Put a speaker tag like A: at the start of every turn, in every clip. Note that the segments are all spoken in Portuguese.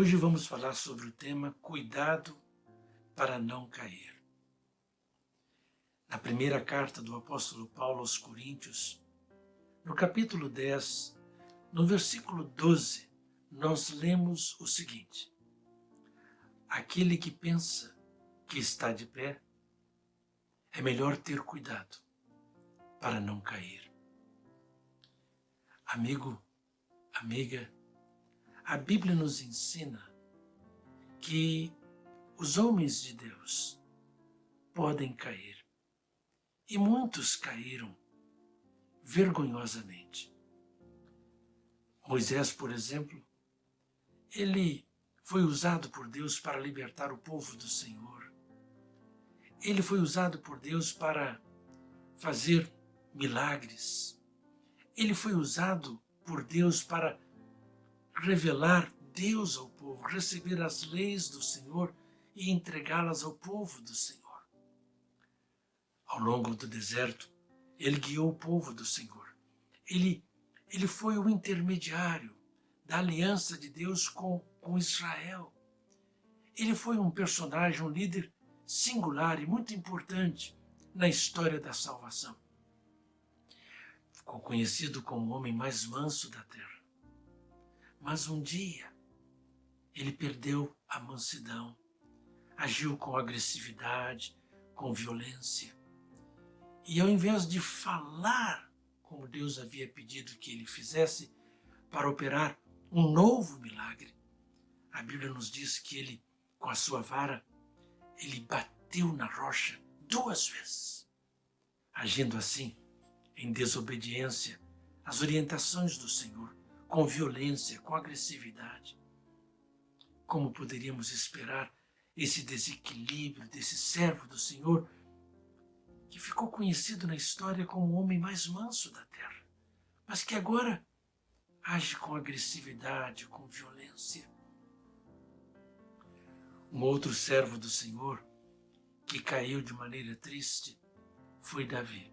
A: Hoje vamos falar sobre o tema cuidado para não cair. Na primeira carta do apóstolo Paulo aos Coríntios, no capítulo 10, no versículo 12, nós lemos o seguinte: aquele que pensa que está de pé, é melhor ter cuidado para não cair. Amigo, amiga, a Bíblia nos ensina que os homens de Deus podem cair. E muitos caíram vergonhosamente. Moisés, por exemplo, ele foi usado por Deus para libertar o povo do Senhor. Ele foi usado por Deus para fazer milagres. Ele foi usado por Deus para revelar Deus ao povo, receber as leis do Senhor e entregá-las ao povo do Senhor. Ao longo do deserto, ele guiou o povo do Senhor. Ele foi o intermediário da aliança de Deus com Israel. Ele foi um personagem, um líder singular e muito importante na história da salvação. Ficou conhecido como o homem mais manso da terra. Mas um dia, ele perdeu a mansidão, agiu com agressividade, com violência. E ao invés de falar como Deus havia pedido que ele fizesse para operar um novo milagre, a Bíblia nos diz que ele, com a sua vara, ele bateu na rocha 2 vezes, agindo assim em desobediência às orientações do Senhor, com violência, com agressividade. Como poderíamos esperar esse desequilíbrio desse servo do Senhor, que ficou conhecido na história como o homem mais manso da terra, mas que agora age com agressividade, com violência? Um outro servo do Senhor que caiu de maneira triste foi Davi.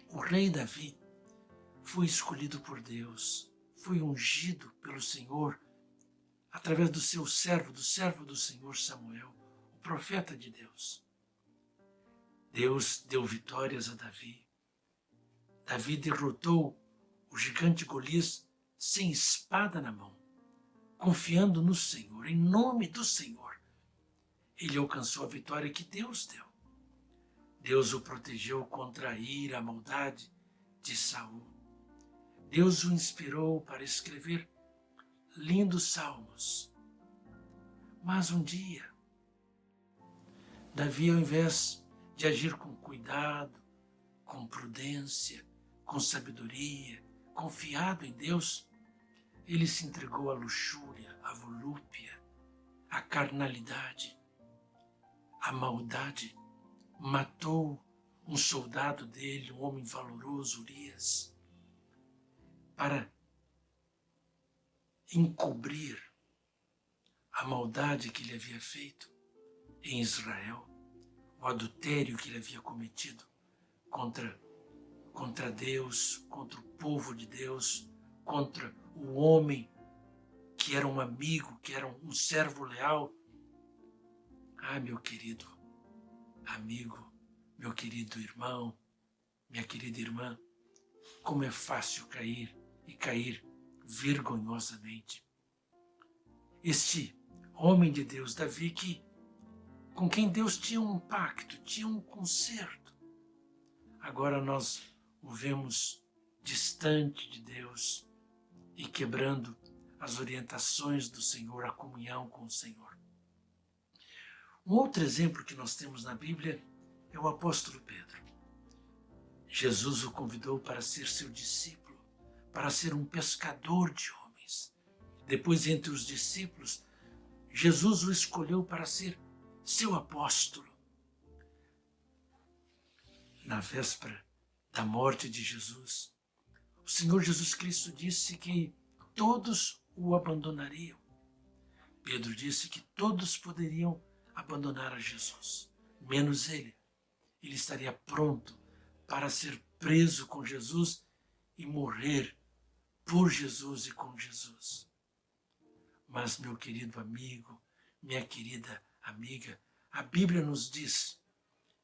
A: O rei Davi foi escolhido por Deus, foi ungido pelo Senhor através do seu servo, do servo do Senhor Samuel, o profeta de Deus. Deus deu vitórias a Davi. Davi derrotou o gigante Golias sem espada na mão, confiando no Senhor, em nome do Senhor. Ele alcançou a vitória que Deus deu. Deus o protegeu contra a ira, a maldade de Saul. Deus o inspirou para escrever lindos salmos. Mas um dia, Davi, ao invés de agir com cuidado, com prudência, com sabedoria, confiado em Deus, ele se entregou à luxúria, à volúpia, à carnalidade, à maldade. Matou um soldado dele, um homem valoroso, Urias, para encobrir a maldade que ele havia feito em Israel, o adultério que ele havia cometido contra Deus, contra o povo de Deus, contra o homem que era um amigo, que era um servo leal. Ah, meu querido amigo, meu querido irmão, minha querida irmã, como é fácil cair e cair vergonhosamente. Este homem de Deus, Davi, com quem Deus tinha um pacto, tinha um concerto, agora nós o vemos distante de Deus e quebrando as orientações do Senhor, a comunhão com o Senhor. Um outro exemplo que nós temos na Bíblia é o apóstolo Pedro. Jesus o convidou para ser seu discípulo, para ser um pescador de homens. Depois, entre os discípulos, Jesus o escolheu para ser seu apóstolo. Na véspera da morte de Jesus, o Senhor Jesus Cristo disse que todos o abandonariam. Pedro disse que todos poderiam abandonar a Jesus, menos ele. Ele estaria pronto para ser preso com Jesus e morrer por Jesus e com Jesus. Mas, meu querido amigo, minha querida amiga, a Bíblia nos diz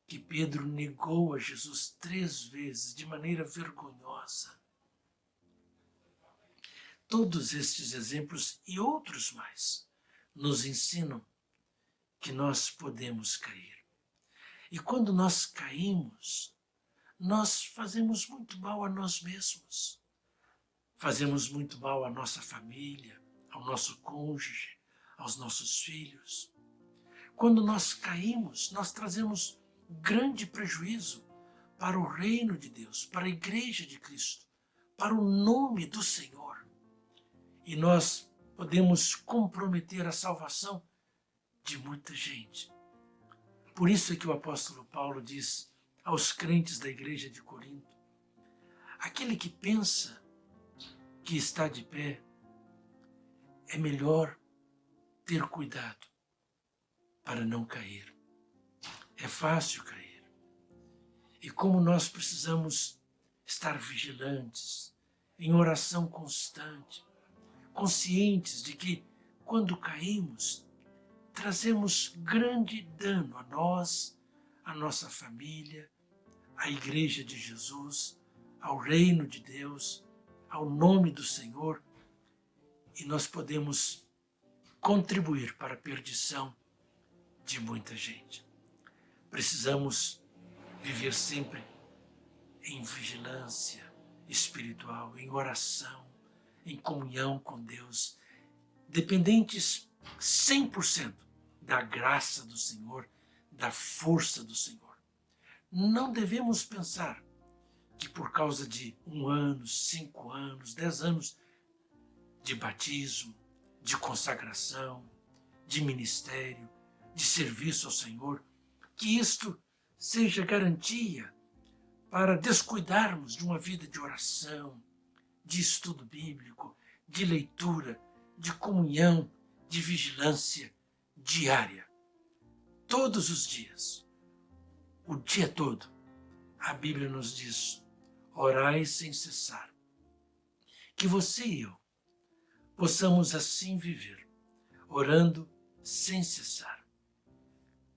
A: que Pedro negou a Jesus 3 vezes de maneira vergonhosa. Todos estes exemplos e outros mais nos ensinam que nós podemos cair. E quando nós caímos, nós fazemos muito mal a nós mesmos. Fazemos muito mal à nossa família, ao nosso cônjuge, aos nossos filhos. Quando nós caímos, nós trazemos grande prejuízo para o reino de Deus, para a igreja de Cristo, para o nome do Senhor. E nós podemos comprometer a salvação de muita gente. Por isso é que o apóstolo Paulo diz aos crentes da igreja de Corinto: aquele que pensa que está de pé, é melhor ter cuidado para não cair. É fácil cair. E como nós precisamos estar vigilantes, em oração constante, conscientes de que, quando caímos, trazemos grande dano a nós, a nossa família, à Igreja de Jesus, ao reino de Deus, ao nome do Senhor, e nós podemos contribuir para a perdição de muita gente. Precisamos viver sempre em vigilância espiritual, em oração, em comunhão com Deus, dependentes 100% da graça do Senhor, da força do Senhor. Não devemos pensar que por causa de 1 ano, 5 anos, 10 anos de batismo, de consagração, de ministério, de serviço ao Senhor, que isto seja garantia para descuidarmos de uma vida de oração, de estudo bíblico, de leitura, de comunhão, de vigilância diária. Todos os dias, o dia todo, a Bíblia nos diz: orai sem cessar. Que você e eu possamos assim viver, orando sem cessar,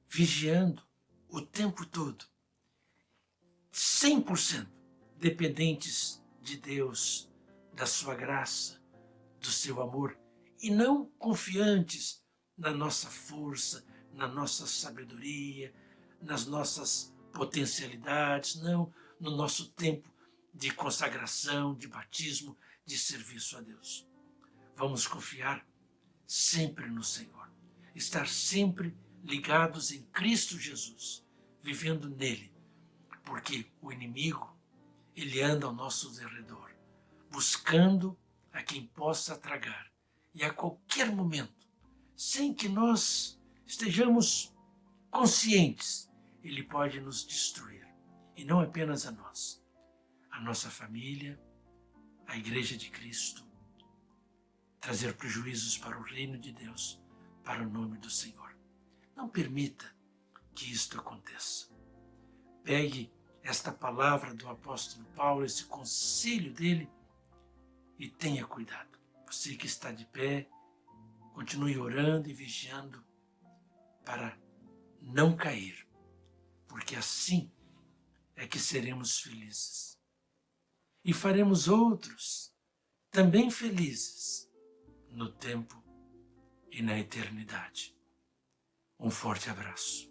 A: vigiando o tempo todo, 100% dependentes de Deus, da sua graça, do seu amor, e não confiantes na nossa força, na nossa sabedoria, nas nossas potencialidades, não no nosso tempo de consagração, de batismo, de serviço a Deus. Vamos confiar sempre no Senhor, estar sempre ligados em Cristo Jesus, vivendo nele, porque o inimigo, ele anda ao nosso derredor, buscando a quem possa tragar, e a qualquer momento, sem que nós estejamos conscientes, ele pode nos destruir, e não apenas a nós, a nossa família, a Igreja de Cristo, trazer prejuízos para o reino de Deus, para o nome do Senhor. Não permita que isto aconteça. Pegue esta palavra do apóstolo Paulo, esse conselho dele, e tenha cuidado. Você que está de pé, continue orando e vigiando para não cair, porque assim é que seremos felizes. E faremos outros também felizes no tempo e na eternidade. Um forte abraço.